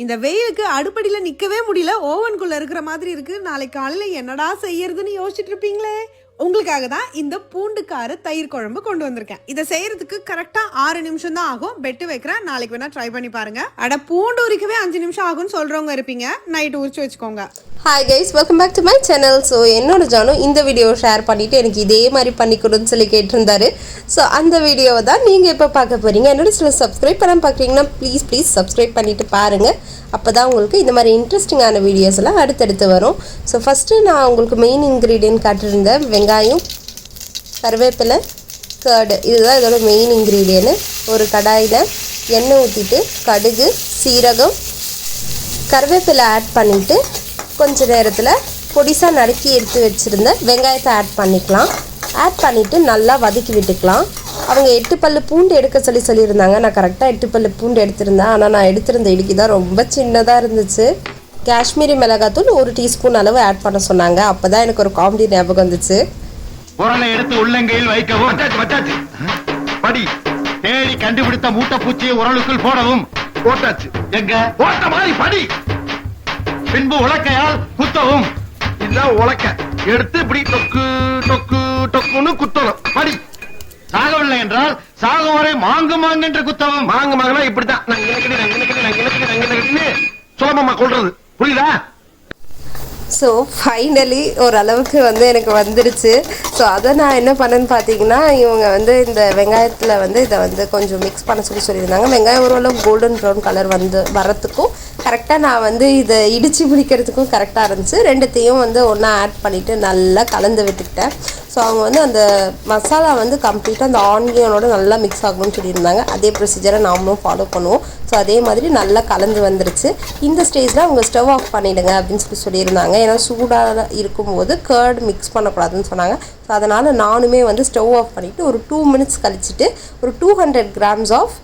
இந்த வெயிலுக்கு அடுப்படியில் நிற்கவே முடியல, ஓவனுக்குள்ளே இருக்கிற மாதிரி இருக்குது. நாளைக்கு காலையில் என்னடா செய்யறதுன்னு யோசிச்சுட்டு இருப்பீங்களே, உங்களுக்காக தான் இந்த பூண்டுக்கார தயிர் குழம்பு கொண்டு வந்திருக்கேன். இதை செய்யறதுக்கு கரெக்டாக 6 நிமிஷம் தான் ஆகும். பெட்டு வைக்கிறேன், நாளைக்கு வேணா ட்ரை பண்ணி பாருங்க. பூண்டு உரிக்கவே 5 நிமிஷம் ஆகும்னு சொல்றவங்க இருப்பீங்க, நைட்டு உரிச்சு வச்சுக்கோங்க. Hi guys, welcome back to my channel. So என்னோட ஜானும் இந்த வீடியோவை ஷேர் பண்ணிவிட்டு எனக்கு இதே மாதிரி பண்ணி கொடுன்னு சொல்லி கேட்டிருந்தாரு. ஸோ அந்த வீடியோவை தான் நீங்கள் இப்போ பார்க்க போகிறீங்க. என்னோட சில சப்ஸ்கிரைப் பண்ண பார்க்குறீங்கன்னா ப்ளீஸ் சப்ஸ்கிரைப் பண்ணிவிட்டு பாருங்கள். அப்போ தான் உங்களுக்கு இந்த மாதிரி இன்ட்ரெஸ்டிங்கான வீடியோஸ் எல்லாம் அடுத்தடுத்து வரும். ஸோ ஃபஸ்ட்டு நான் உங்களுக்கு மெயின் இன்க்ரீடியன்ட் காட்டியிருந்தேன். வெங்காயம், கருவேப்பிலை, கர்டு, இதுதான் இதோட மெயின் இன்க்ரீடியன்ட். ஒரு கடாயில் எண்ணெய் ஊற்றிட்டு கடுகு, சீரகம், கருவேப்பிலை ஆட் பண்ணிவிட்டு கொஞ்ச நேரத்தில் பொடிசாக நறுக்கி எடுத்து வச்சுருந்த வெங்காயத்தை ஆட் பண்ணிக்கலாம். ஆட் பண்ணிவிட்டு நல்லா வதக்கி விட்டுக்கலாம். அவங்க 8 பல்லு பூண்டு எடுக்க சொல்லியிருந்தாங்க. நான் கரெக்டாக 8 பல்லு பூண்டு எடுத்திருந்தேன். ஆனால் நான் எடுத்திருந்த இடுக்கி தான் ரொம்ப சின்னதாக இருந்துச்சு. காஷ்மீரி மிளகாத்தூள் 1 டீஸ்பூன் அளவு ஆட் பண்ண சொன்னாங்க. அப்போ தான் எனக்கு ஒரு காமெடி ஞாபகம் வந்துச்சு. உரலை எடுத்து உள்ளங்கையில் வைக்கவும், படி தேடி கண்டுபிடித்த மூட்டை பூச்சியை உரலுக்குள் போடவும். போட்டாச்சு. எங்க போட்ட மாதிரி படி. பின்பு உலக்கையால் குத்தவும். இதுதான் உலக்க. எடுத்து இப்படி டொக்கு டொக்கு டொக்குன்னு குத்தணும். படி. சாகவில்லை என்றால் சாகும் வரை மாங்கு மாங்கு என்று குத்தவும். மாங்கு மாங்குனா இப்படித்தான் சுலபமா கொள்றது. புரியுதா? ஸோ ஃபைனலி ஓரளவுக்கு எனக்கு வந்துருச்சு. ஸோ அதை நான் என்ன பண்ணேன்னு பார்த்தீங்கன்னா, இவங்க இந்த வெங்காயத்தில் இதை கொஞ்சம் மிக்ஸ் பண்ண சொல்லியிருந்தாங்க. வெங்காயம் ஓரளவு கோல்டன் ப்ரௌன் கலர் வரத்துக்கும் கரெக்டாக நான் இதை இடித்து பிடிக்கிறதுக்கும் கரெக்டாக இருந்துச்சு. ரெண்டுத்தையும் ஒன்றா ஆட் பண்ணிவிட்டு நல்லா கலந்து விட்டுக்கிட்டேன். ஸோ அவங்க அந்த மசாலா கம்ப்ளீட்டாக அந்த ஆனியனோட நல்லா மிக்ஸ் ஆகணும்னு சொல்லியிருந்தாங்க. அதே ப்ரொசீஜரை நாமளும் ஃபாலோ பண்ணுவோம். ஸோ அதே மாதிரி நல்லா கலந்து வந்துருச்சு. இந்த ஸ்டேஜில் அவங்க ஸ்டவ் ஆஃப் பண்ணிவிடுங்க அப்படின்னு சொல்லியிருந்தாங்க. ஏன்னா சூடாக இருக்கும்போது கர்ட் மிக்ஸ் பண்ணக்கூடாதுன்னு சொன்னாங்க. ஸோ அதனால் நானுமே ஸ்டவ் ஆஃப் பண்ணிவிட்டு ஒரு 2 மினிட்ஸ் கழிச்சிட்டு ஒரு 200 கிராம்ஸ் ஆஃப்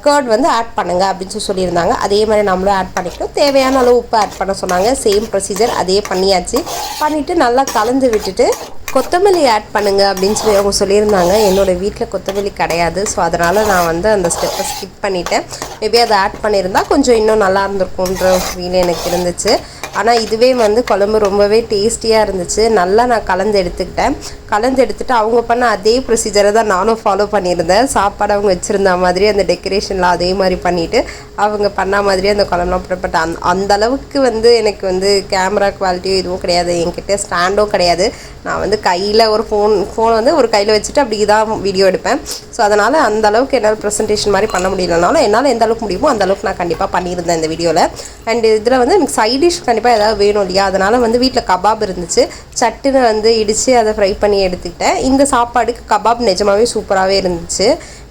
கர்ட் ஆட் பண்ணுங்க அப்படின்னு சொல்லியிருந்தாங்க. அதே மாதிரி நம்மளும் ஆட் பண்ணிக்கிட்டோம். தேவையான அளவு உப்பு ஆட் பண்ண சொன்னாங்க. சேம் ப்ரொசீஜர் அதே பண்ணியாச்சு. பண்ணிவிட்டு நல்லா கலந்து விட்டுட்டு கொத்தமல்லி ஆட் பண்ணுங்க அப்படின்னு சொல்லி அவங்க சொல்லியிருந்தாங்க. என்னோடய வீட்டில் கொத்தமல்லி கிடையாது. ஸோ அதனால் நான் அந்த ஸ்டெப்பை ஸ்கிப் பண்ணிவிட்டேன். மேபி அதை ஆட் பண்ணியிருந்தால் கொஞ்சம் இன்னும் நல்லா இருந்திருக்குன்ற ஃபீல் எனக்கு இருந்துச்சு. ஆனால் இதுவே குழம்பு ரொம்பவே டேஸ்டியாக இருந்துச்சு. நல்லா நான் கலந்து எடுத்துக்கிட்டேன். கலந்து எடுத்துகிட்டு அவங்க பண்ண அதே ப்ரொசீஜரை தான் நானும் ஃபாலோ பண்ணியிருந்தேன். சாப்பாடு அவங்க வச்சுருந்த மாதிரி அந்த டெக்கரேஷன்லாம் அதே மாதிரி பண்ணிவிட்டு அவங்க பண்ண மாதிரி அந்த குழம்புலாம் புறப்பட்ட அந்த அளவுக்கு எனக்கு கேமரா குவாலிட்டியோ எதுவும் கிடையாது. என்கிட்ட ஸ்டாண்டும் கிடையாது. நான் கையில் ஒரு ஃபோன் ஒரு கையில் வச்சுட்டு அப்படி தான் வீடியோ எடுப்பேன். ஸோ அதனால் அந்த அளவுக்கு என்னால் ப்ரெசன்டேஷன் மாதிரி பண்ண முடியலனாலும் என்னால் எந்த அளவுக்கு முடியுமோ அந்த அளவுக்கு நான் கண்டிப்பாக பண்ணியிருந்தேன் இந்த வீடியோவில். அண்ட் இதில் எனக்கு சைட் டிஷ் கண்டிப்பாக ஏதாவது வேணும் இல்லையா? அதனால் வீட்டில் கபாப் இருந்துச்சு. சட்டுன்னு இடித்து அதை ஃப்ரை பண்ணி எடுத்துக்கிட்டேன். இந்த சாப்பாடுக்கு கபாப் நிஜமாகவே சூப்பராகவே இருந்துச்சு.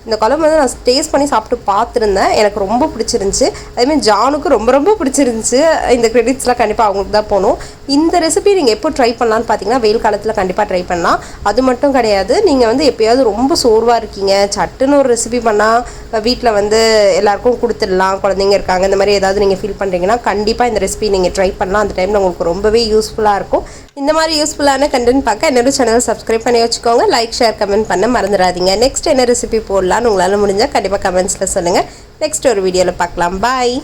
இந்த குழம்பு நான் டேஸ்ட் பண்ணி சாப்பிட்டு பார்த்துருந்தேன். எனக்கு ரொம்ப பிடிச்சிருந்துச்சி. அதேமாதிரி ஜானுக்கு ரொம்ப பிடிச்சிருந்துச்சு. இந்த கிரெடிட்ஸ்லாம் கண்டிப்பாக அவங்களுக்கு தான் போகணும். இந்த ரெசிபி நீங்கள் எப்போ ட்ரை பண்ணலான்னு பார்த்தீங்கன்னா வெயில் காலத்தில் கண்டிப்பாக ட்ரை பண்ணலாம். அது மட்டும் கிடையாது, நீங்கள் எப்போயாவது ரொம்ப சோர்வாக இருக்கீங்க, சட்டுன்னு ஒரு ரெசிபி பண்ணால் வீட்டில் எல்லாருக்கும் கொடுத்துடலாம், குழந்தைங்க இருக்காங்க, இந்த மாதிரி ஏதாவது நீங்கள் ஃபீல் பண்ணுறீங்கன்னா கண்டிப்பாக இந்த ரெசிபி நீங்கள் ட்ரை பண்ணலாம். அந்த டைமில் உங்களுக்கு ரொம்பவே யூஸ்ஃபுல்லாக இருக்கும். இந்த மாதிரி யூஸ்ஃபுல்லான கண்டென்ட் பார்க்க என்னோட சேனல் சப்ஸ்கிரைப் பண்ணி வச்சுக்கோங்க. லைக், ஷேர், கமெண்ட் பண்ண மறந்துடாதீங்க. நெக்ஸ்ட் என்ன ரெசிபி போடலான்னு உங்களால் முடிஞ்சால் கண்டிப்பாக கமெண்ட்ஸில் சொல்லுங்கள். நெக்ஸ்ட் ஒரு வீடியோவில் பார்க்கலாம். பாய்.